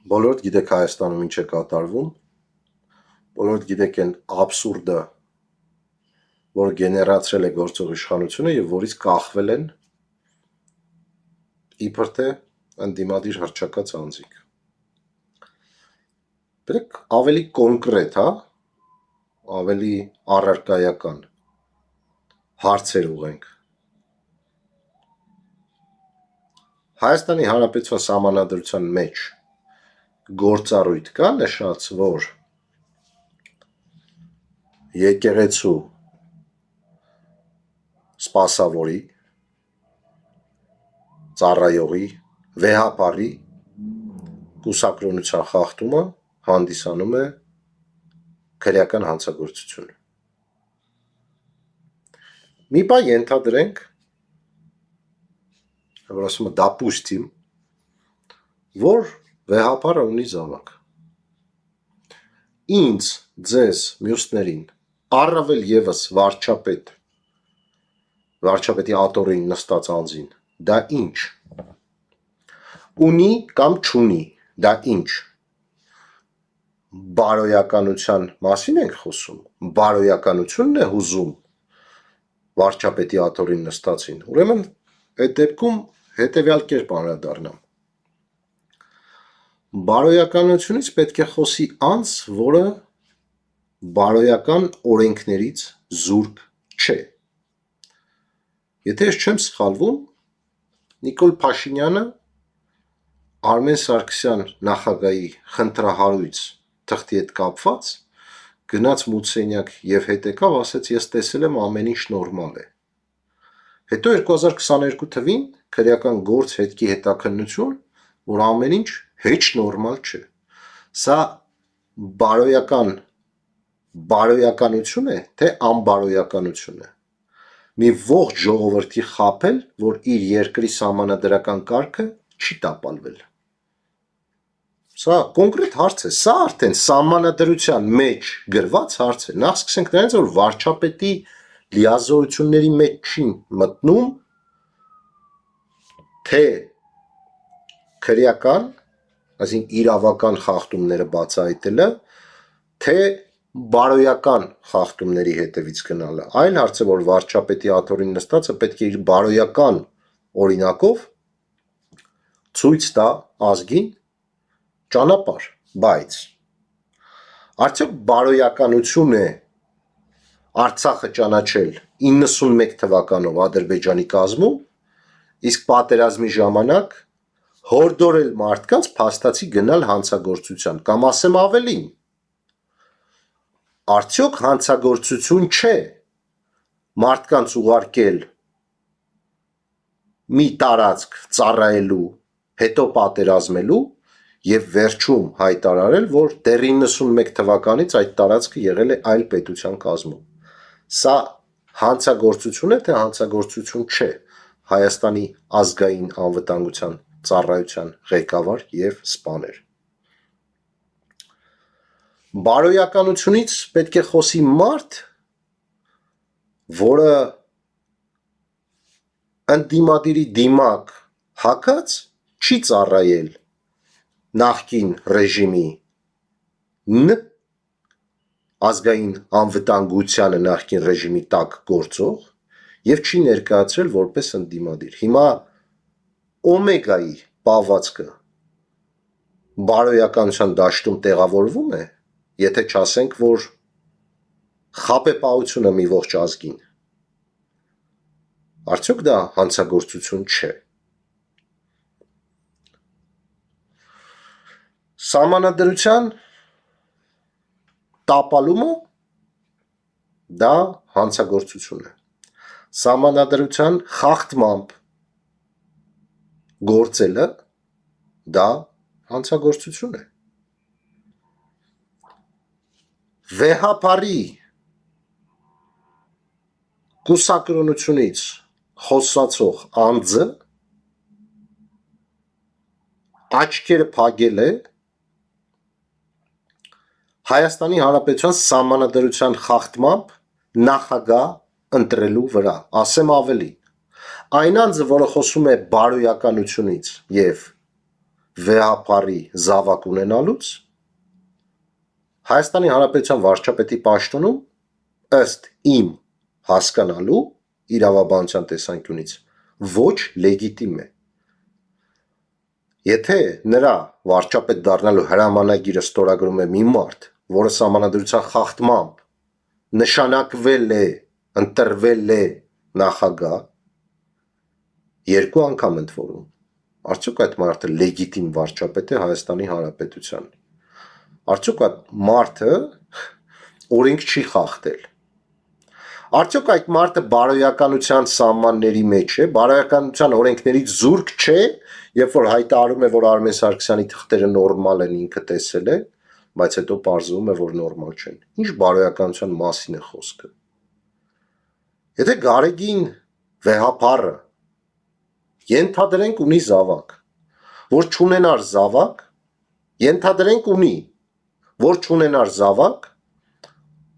Բոլորդ գիտեք Հայաստանում ինչ է կատարվում, բոլորդ գիտեք այն աբսուրդը, որ գեներացրել է գործող իշխանությունը և որից կախվել են իբր թե ընդդիմադիր հռչակած անձինք։ Բերեք ավելի կոնկրետ, ավելի առարկայական հարցեր ուղենք։ Հայաստանի Հանրապետության Սահմանադրության մեջ գործառույթ կա նշած, որ եկեղեցու սպասավորի, ծառայողի, վեհապարի կուսակրոնության խախտումը հանդիսանում է քրեական հանցագործություն։ Մի բան ենթադրենք, որ ասում է դապուստիմ, որ վեհապարը ունի զավակ։ Ինձ, ձեզ, մյուսներին, առավել ևս վարչապետի աթոռին նստած անձին, դա ինչ։ Ունի կամ չունի, դա ինչ։ Բարոյականության մասին ենք խոսում, բարոյականությունն է հուզում վարչապետի աթոռին նստածին, ուրեմն այդ դեպքում հետևյալ կերպ անդրադառնամ։ Բարոյականությունից պետք է խոսի անձ, որը բարոյական օրենքներից զուրկ չէ։ Եթե ես չեմ սխալվում, Նիկոլ Փաշինյանը Արմեն Սարգսյան նախագահի խնդրահարույց թղթի հետ կապված գնաց մութսենյակ և հետ եկավ, ասեց ես տեսել եմ ամեն ինչ նորմալ է։ Հետո 2022 թվին քրեական գործ հետքի հետաքննություն, որ ամեն ինչ հեչ նորմալ չէ։ Սա բարոյականություն է, թե անբարոյականություն է։ Մի ողջ ժողովրդի խաբել, որ իր երկրի սահմանադրական կարգը չի տապալվել։ Սա կոնկրետ հարց է, սա արդեն սահմանադրության մեջ գրված հարց է։ Նախ սկսենք նրանից, որ վարչապետի լիազորությունների մեջ չի մտնում, թե քրեական, այսինքն իրավական խախտումները բացահայտելը, թե բարոյական խախտումների հետևից գնալը։ Այլ հարց է, որ վարչապետի աթոռին նստածը պետք է իր բարոյական օրինակով ցույց տա ազգին ճանապարհ, բայց արդյոք բարոյականություն է Արցախը ճանաչել 91 թվականով Ադրբեջանի կազմում, իսկ պատերազմի ժամանակ հորդորել մարդկանց փաստացի գնալ հանցագործության, կամ ասեմ ավելին, արդյոք հանցագործություն չէ մարդկանց ուղարկել մի տարածք ծառայելու, հետո պատերազմելու և վերջում հայտարարել, որ դեռ 91 թվականից այդ տարածքը եղել է այլ պետության կազմում։ Սա հանցագործություն է, թե հանցագործություն չէ։ Հայաստանի ազգային անվտանգության ծառայության ղեկավար և սպաներ։ Բարոյականությունից պետք է խոսի մարդ, որը ընդդիմադիրի դիմակ հագած չի ծառայել նախկին ռեժիմի ազգային անվտանգությանը նախկին ռեժիմի տակ գործող և չի ներկայացրել որպես ընդդիմադիր։ Հիմա օմեգայի պահվածքը բարոյականության դաշտում տեղավորվում է, եթե չասենք, որ խաբեբայությունը մի ողջ ազգին, արդյոք դա հանցագործություն չէ։ Սահմանադրության տապալումը դա հանցագործություն է։ Սահմանադրության խախտմամբ գործելը դա հանցագործություն է։ Վեհապարի կուսակրոնությունից խոսացող անձը աչքերը փակել է Հայաստանի Հանրապետության Սահմանադրության խախտմամբ նախագահ ընտրելու վրա, ասեմ ավելին, այն անձը, որը խոսում է բարոյականությունից և վեհապարի զավակ ունենալուց Հայաստանի Հանրապետության վարչապետի պաշտոնում ըստ իմ հասկանալու իրավաբանության տեսանկյունից ոչ լեգիտիմ է։ Եթե նրա վարչապետ դառնալու հրամանագիրը ստորագրում է մի մարդ, որը սահմանադրության խախտմամբ նշանակվել է, ընտրվել է նախագահ, երկու անգամ ընդ որում, արդյոք այդ մարդը լեգիտիմ վարչապետ է Հայաստանի Հանրապետության։ Արդյոք այդ մարդը օրենք չի խախտել։ Արդյոք այդ մարդը բարոյականության սահմանների մեջ է, բարոյականության օրենքներից զուրկ չէ, երբ որ հայտարարում է, որ Արմեն Սարգսյանի թղթերը նորմալ են, ինքը տեսել է, բայց հետո պարզվում է, որ նորմալ չեն։ Ինչ բարոյականության մասին է խոսքը։ Եթե Գարեգին վեհապարը ենթադրենք ունի զավակ, որ չունենար զավակ, ենթադրենք ունի, որ չունենար զավակ,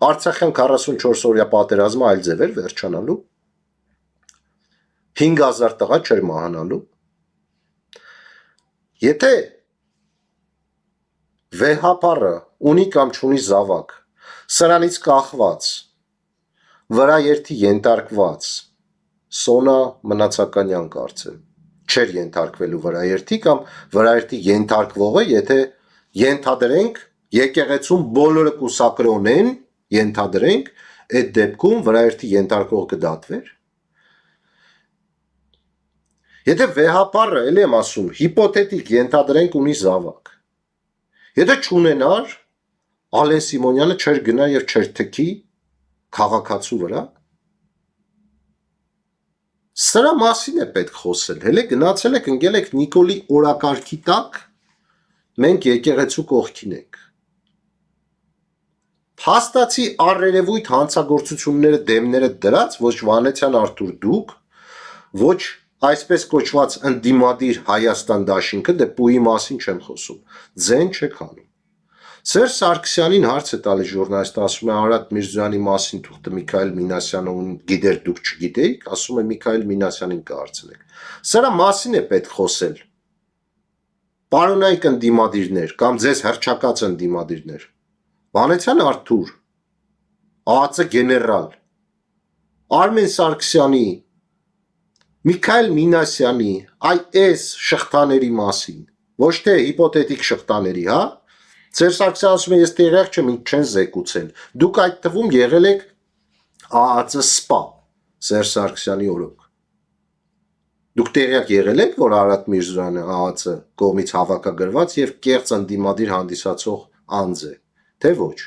Արցախյան 44 օրյա պատերազմը այլ ձև էր վերջանալու, 5000 տղա չէր մահանալու։ Եթե վեհապարը ունի կամ չունի զավակ, սրանից կախված, վրաերթի ենթարկված, Սոնա Մնացականյան կարծեմ, չէր ենթարկվելու վրաերթի կամ վրաերթի ենթարկվողը, եթե ենթադրենք եկեղեցում բոլորը կուսակրոն են, ենթադրենք, այդ դեպքում վրաերթի ենթարկող կդատվեր։ Եթե վեհապարը, էլի եմ ասում, հիպոթետիկ ենթադրենք ունի զավակ, եթե չունենար, Ալեն Սիմոնյանը չէր գնա և չէր թքի քաղաքացու վրա, սրա մասին է պետք խոսել, հելե գնացել եք ընկել եք Նիկոլի օրակարգի տակ, մենք եկեղեցու կողքին ենք։ Փաստացի առերևույթ հանցագործությունները դեմները դրած, ոչ Վանեցյան Արթուր դուք, ոչ այսպես կոչված ընդդիմադիր Հայաստան դաշինքը, դե Պուի մասին չեմ խոսում, ձեն չեք անում։ Սերժ Սարգսյանին հարց է տալիս ժուրնալիստը, ասում է Արարատ Միրզոյանի մասին թուղթը Միքայել Մինասյանը գիտեր դուք չգիտեիք, ասում է Միքայել Մինասյանին կհարցնեք։ Սրա մասին է պետք խոսել։ Պարոնայք ընդդիմադիրներ կամ ձեզ հռչակած ընդդիմադիրներ։ Վանեցյան Արթուր, ԱԱԾ գեներալ, Արմեն Սարգսյանի, Միքայել Մինասյանի, այս շղթաների մասին, ոչ թե հիպոթետիկ շղթաների, հա։ Սերժ Սարգսյանը ասում է, ես տեղյակ չեմ, ինձ չեն զեկուցել։ Դուք այդ թվում եղել եք ԱԱԾ սպա, Սերժ Սարգսյանի օրոք։ Դուք տեղյակ եղել եք, որ Արարատ Միրզոյանը ԱԱԾ կողմից հավաքագրված եւ կեղծ ընդդիմադիր հանդիսացող անձ է, թե ոչ։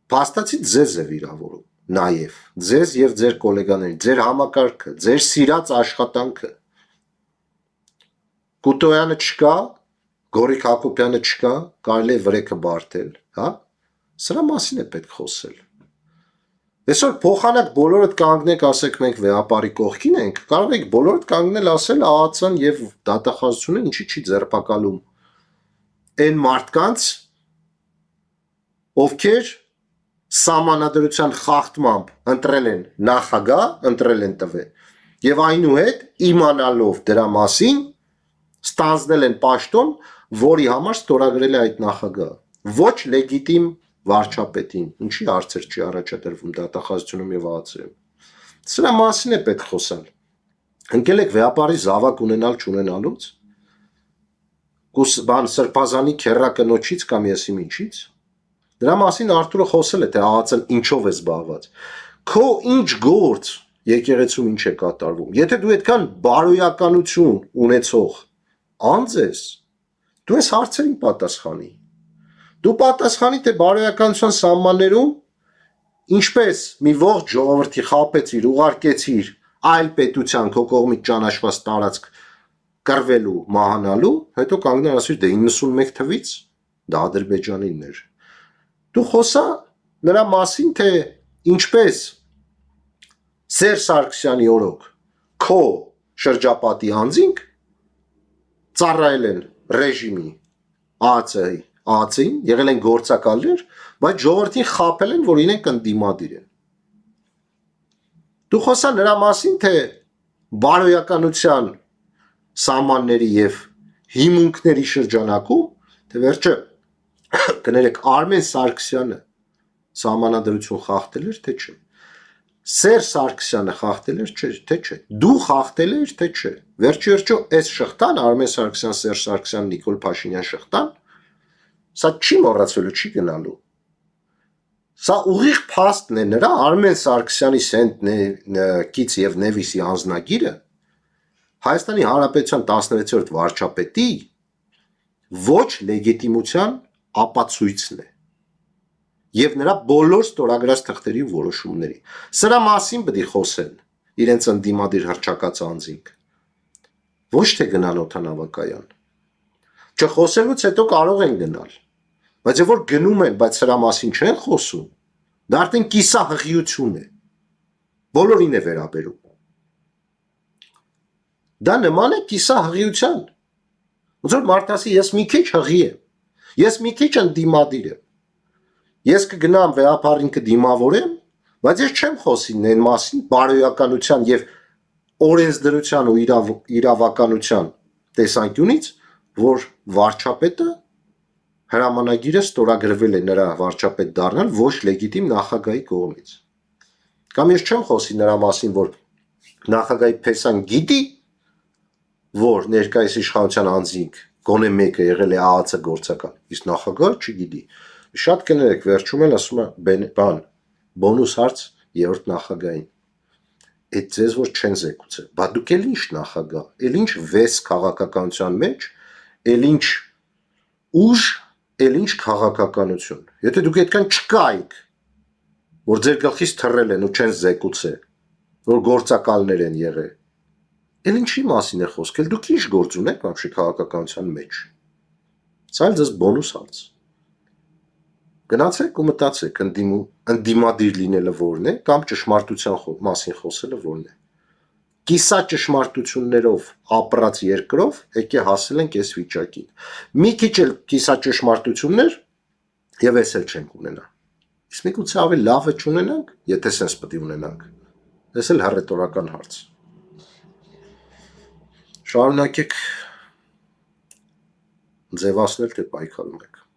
Փաստացի ձեզ է վիրավորում, նաեւ ձեզ եւ ձեր գոլեգաներին, ձեր համակարգը, ձեր սիրած աշխատանքը։ Կուտոյանը չկա, Գորիկ Հակոբյանը չկա, կարելի է վրեքը բարդել, հա։ Սրա մասին է պետք խոսել։ Այսօր փոխանակ բոլորդ կանգնեք, ասեք մենք վեհապարի կողքին ենք, կարող եք բոլորդ կանգնել ասել ԱԱՑ-ն եւ դատախազությունը ինչի չի ձերբակալում այն մարդկանց, ովքեր սահմանադրության խախտմամբ ընտրել են նախագահ, ընտրել են տվել եւ այնուհետ իմանալով դրա մասին ստանձնել են պաշտոն, որի համար ստորագրել է այդ նախագահը։ Ոչ լեգիտիմ վարչապետին, ինչի հարցեր չի առաջադրվում դատախազությունում եւ ԱԱՑ-ում։ Սրա մասին է պետք խոսալ։ Ընկել եք վեհապարի զավակ ունենալ չունենալուց, բան սրբազանի քեռակնոջից կամ եսի ինչից։ Դրա մասին Արթուրը խոսել է, թե ԱԱՑ-ն ինչով է զբաղված։ Քո ինչ գործ եկեղեցում ինչ է կատարվում։ Եթե դու այդքան բարոյականություն ունեցող անձ ես, դու ես հարցերին պատասխանի։ Դու պատասխանի, թե բարոյականության սահմաններում ինչպես մի ողջ ժողովրդի խաբեցիր, ուղարկեցիր այլ պետության քո կողմից ճանաչված տարածք կռվելու, մահանալու, հետո կանգնել ասիր, դե 91 թվից դա Ադրբեջանինն էր։ Դու խոսա նրա մասին, թե ինչպես Սերժ Սարգսյանի օրոք քո շրջապատի անձինք ծառայել են ռեժիմի ԱԱՑ-ին, եղել են գործակալներ, բայց ժողովրդին խաբել են, որ իրենք ընդդիմադիր են։ Դու խոսա նրա մասին, թե բարոյականության սահմանների եւ հիմունքների շրջանակում, թե վերջը կներեք Արմեն Սարգսյանը սահմանադրություն խախտել էր, թե չէ։ Սերժ Սարգսյանը խախտել էր, թե չէ։ Դու խախտել ես, թե չէ։ Վերջիվերջո այս շղթան Արմեն Սարգսյան, Սերժ Սարգսյան, Նիկոլ Փաշինյան շղթան, սա չի մոռացվելու, չի գնալու։ Սա ուղիղ փաստն է նրա Արմեն Սարգսյանի Սենթ-Կից եւ Նևիսի անձնագիրը Հայաստանի Հանրապետության 16-րդ վարչապետի ոչ լեգիտիմության ապացույցն է եւ նրա բոլոր ստորագրած թղթերի որոշումների։ Սրա մասին պետք է խոսեն իրենց ընդդիմադիր հռչակած անձինք։ Ոչ թե գնալ օդանավակայան։ Չխոսելուց հետո կարող են գնալ, բայց որ գնում են, բայց սրա մասին չեն խոսում, դա արդեն կիսահղիություն է։ Բոլորին է վերաբերում։ Դա նման է կիսահղիության։ Ոնց որ մարդ ասի, ես մի քիչ հղի եմ, ես մի քիչ ընդդիմադիր եմ, ես կգնամ վեհապարին կդիմավորեմ, բայց ես չեմ խոսի այն մասին բարոյականության եւ օրենսդրության ու իրավականության տեսանկյունից, որ վարչապետը հրամանագիրը ստորագրվել է նրա վարչապետ դառնալ ոչ լեգիտիմ նախագահի կողմից։ Կամ ես չեմ խոսի նրա մասին, որ նախագահի փեսան գիտի, որ ներկայիս իշխանության անձինք գոնե մեկը եղել է ԱԱՑ գործական, իսկ նախագահը չգիտի։ Շատ կներեք, վերջում էլ ասում է բան, բոնուս հարց երրորդ նախագահին։ Այդ ձեզ որ չեն զեկուցել, բա դուք էլ ինչ նախագահ, էլ ինչ վես քաղաքականության մեջ, էլ ինչ ուժ, էլ ինչ քաղաքականություն։ Եթե դուք այդքան չկայիք, որ ձեր գլխից թռել են ու չեն զեկուցել, որ գործակալներ են եղել, էլ ինչի մասին է խոսք, էլ դուք ինչ գործ ունեք вообще քաղաքականության մեջ։ Սա էլ ձեզ բոնուս հարց։ Գնացեք ու մտածեք ընդդիմադիր լինելը որն է կամ ճշմարտության մասին խոսելը որն է։ Կիսա ճշմարտություններով ապրած երկրով եկե հասել ենք այս վիճակին։ Մի քիչ էլ կիսա ճշմարտություններ եւ էս էլ չենք ունենա։ Իսկ միգուցե ավելի լավը չունենանք, եթե sense պետք է ունենանք։ Այս էլ հռետորական հարց։ Շարունակեք ձևացնել թե պայքարում եք։